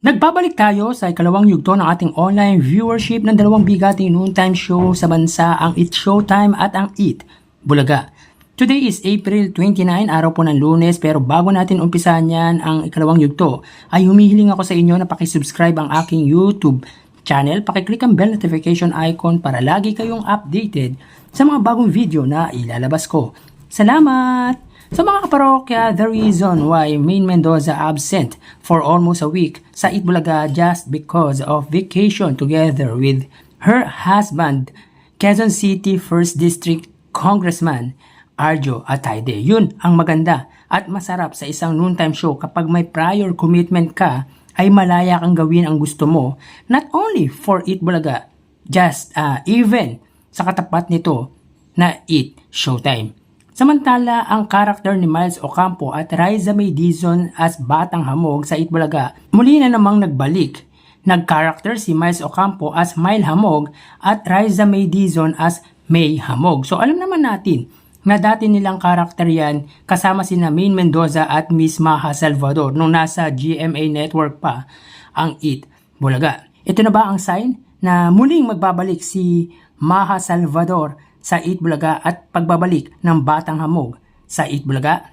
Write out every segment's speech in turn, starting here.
Nagbabalik tayo sa ikalawang yugto ng ating online viewership ng dalawang bigating noontime show sa bansa, ang Eat Showtime at ang Eat Bulaga. Today is April 29, araw po ng Lunes, pero bago natin umpisahan yan ang ikalawang yugto, ay humihiling ako sa inyo na pakisubscribe ang aking YouTube channel, pakiclick ang bell notification icon para lagi kayong updated sa mga bagong video na ilalabas ko. Salamat! Sa mga kaparokya, the reason why Maine Mendoza absent for almost a week sa Eat Bulaga just because of vacation together with her husband, Quezon City 1st District Congressman Arjo Atayde. Yun ang maganda at masarap sa isang noontime show kapag may prior commitment ka ay malaya kang gawin ang gusto mo, not only for Eat Bulaga, just even sa katapat nito na Eat Showtime. Samantala, ang karakter ni Miles Ocampo at Riza May Dizon as Batang Hamog sa Eat Bulaga muli na namang nagbalik. Nag-karakter si Miles Ocampo as Mile Hamog at Riza May Dizon as May Hamog. So alam naman natin na dati nilang karakter yan kasama sina Maine Mendoza at Miss Maha Salvador nung nasa GMA Network pa ang Eat Bulaga. Ito na ba ang sign na muling magbabalik si Maha Salvador sa Eat Bulaga at pagbabalik ng Batang Hamog sa Eat Bulaga?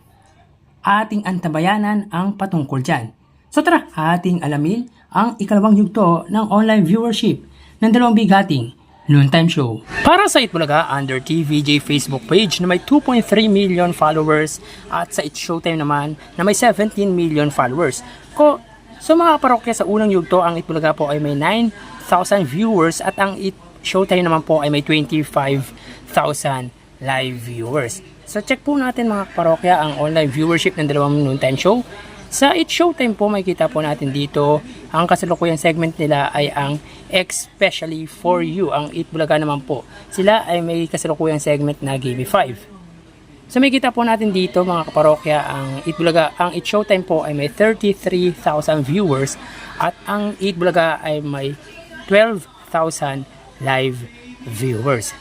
Ating antabayanan ang patungkol dyan. So tara, ating alamin ang ikalawang yugto ng online viewership ng dalawang bigating noontime show. Para sa Eat Bulaga, under TVJ Facebook page na may 2.3 million followers at sa Eat Showtime naman na may 17 million followers. So mga parokya, sa unang yugto, ang Eat Bulaga po ay may 9,000 viewers at ang Eat Showtime naman po ay may 25,000 live viewers. So check po natin mga parokya ang online viewership ng dalawang noontime show. Sa Eat Showtime po, makikita po natin dito ang kasalukuyang segment nila ay ang Especially For You. Ang Eat Bulaga naman po, sila ay may kasalukuyang segment na Give Me 5. So makikita po natin dito mga kaparokya, ang Eat Bulaga, ang Eat Showtime po ay may 33,000 viewers at ang Eat Bulaga ay may 12,000 live viewers.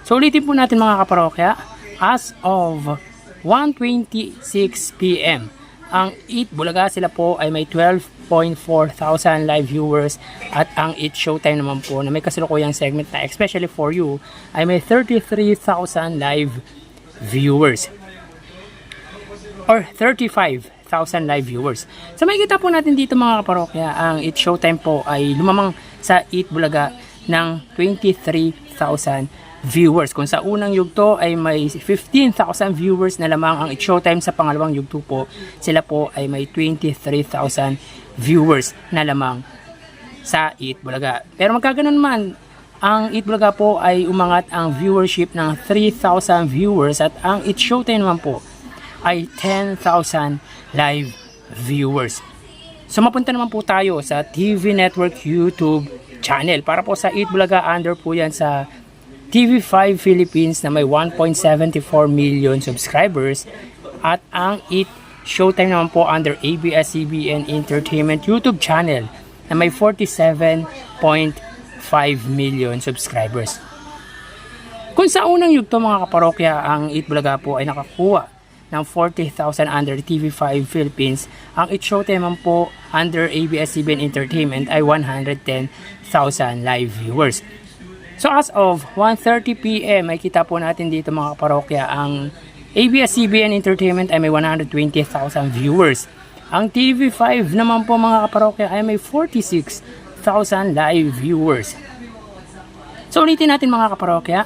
So ulitin po natin mga kaparokya, as of 1:26 PM, ang Eat Bulaga sila po ay may 12,400 live viewers at ang Eat Showtime naman po na may kasalukuyang segment na Especially For You ay may 33,000 live viewers or 35,000 live viewers. So makikita po natin dito mga kaparokya, ang Eat Showtime po ay lumamang sa Eat Bulaga ng 23,000 viewers. Kung sa unang yugto ay may 15,000 viewers na lamang ang Eat Showtime, sa pangalawang yugto po, sila po ay may 23,000 viewers na lamang sa Eat Bulaga. Pero magkaganon man, ang Eat Bulaga po ay umangat ang viewership ng 3,000 viewers at ang Eat Showtime naman po ay 10,000 live viewers. So mapunta naman po tayo sa TV Network YouTube channel. Para po sa Eat Bulaga, under po yan sa TV5 Philippines na may 1.74 million subscribers at ang Eat Showtime naman po under ABS-CBN Entertainment YouTube channel na may 47.5 million subscribers. Kung sa unang yugto mga kaparokya, ang Eat Bulaga po ay nakakuha ng 40,000 under TV5 Philippines, ang Eat Showtime naman po under ABS-CBN Entertainment ay 110,000 live viewers. So as of 1:30 PM, ay kita po natin dito mga kaparokya, ang ABS-CBN Entertainment ay may 120,000 viewers. Ang TV5 naman po mga kaparokya ay may 46,000 live viewers. So ulitin natin mga kaparokya,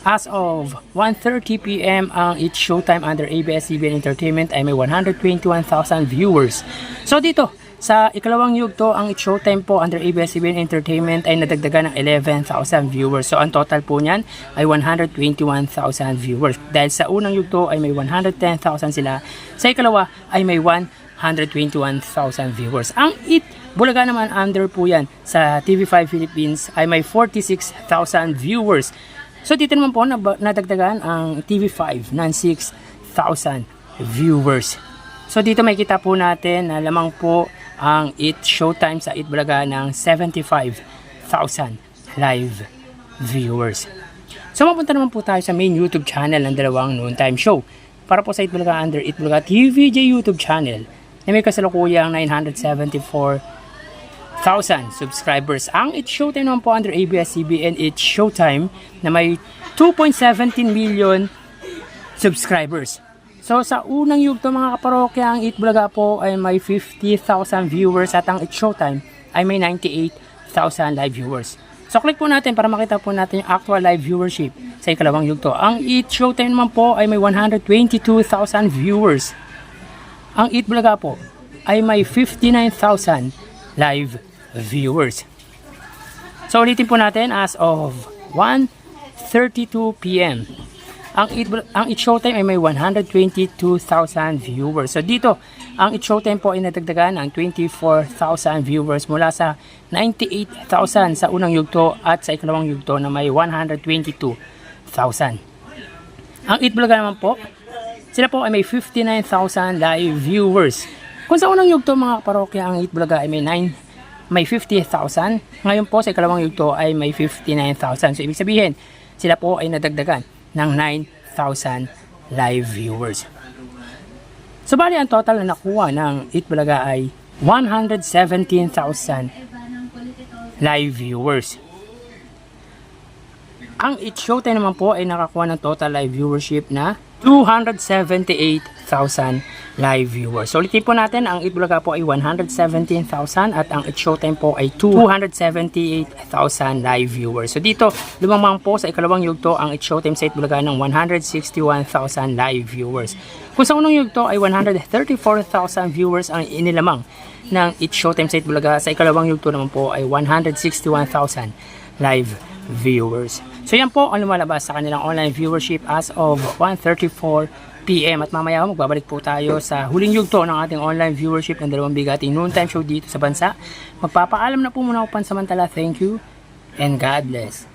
as of 1:30 PM, ang Eat Showtime under ABS-CBN Entertainment ay may 121,000 viewers. So dito, sa ikalawang yugto, ang Eat Showtime po under ABS-CBN Entertainment ay nadagdagan ng 11,000 viewers. So ang total po niyan ay 121,000 viewers. Dahil sa unang yugto ay may 110,000 sila, sa ikalawa ay may 121,000 viewers. Ang Eat Bulaga naman, under po yan sa TV5 Philippines, ay may 46,000 viewers. So dito naman po nadagdagan ang TV5 ng 6,000 viewers. So dito makikita po natin na lamang po ang Eat Showtime sa Eat Bulaga ng 75,000 live viewers. So mapunta naman po tayo sa main YouTube channel ng dalawang noontime show. Para po sa Eat Bulaga under Eat Bulaga TVJ YouTube channel na may kasalukuyang 974,000 subscribers. Ang It's Showtime naman po under ABS-CBN It's Showtime na may 2.17 million subscribers. So sa unang yugto mga kaparokya, ang Eat Bulaga po ay may 50,000 viewers at ang It's Showtime ay may 98,000 live viewers. So click po natin para makita po natin yung actual live viewership sa ikalawang yugto. Ang It's Showtime naman po ay may 122,000 viewers. Ang Eat Bulaga po ay may 59,000 live viewers. So ulitin po natin as of 1:32 PM. Ang It's Showtime ay may 122,000 viewers. So dito, ang It's Showtime po ay nadagdagan ng 24,000 viewers mula sa 98,000 sa unang yugto at sa ikalawang yugto na may 122,000. Ang Eat Bulaga naman po, sila po ay may 59,000 live viewers. Kung sa unang yugto mga parokya, ang Eat Bulaga ay may 50,000. Ngayon po sa ikalawang yugto ay may 59,000. So ibig sabihin, sila po ay nadagdagan ng 9,000 live viewers. So bali ang total na nakuha ng Eat Bulaga ay 117,000 live viewers. Ang It's Showtime naman po ay nakakuha ng total live viewership na 278,000 live viewers. So ulitin po natin, ang Eat Bulaga po ay 117,000 at ang It's Showtime po ay 278,000 live viewers. So dito, lumamang po sa ikalawang yugto ang It's Showtime sa Eat Bulaga ng 161,000 live viewers. Kung sa unang yugto ay 134,000 viewers ang inilamang ng It's Showtime sa Eat Bulaga, sa ikalawang yugto naman po ay 161,000 live viewers. So yan po ang lumalabas sa kanilang online viewership as of 1:34 PM at mamaya magbabalik po tayo sa huling yugto ng ating online viewership ng dalawang bigating noontime show dito sa bansa. Magpapaalam na po muna ako pansamantala. Thank you and God bless.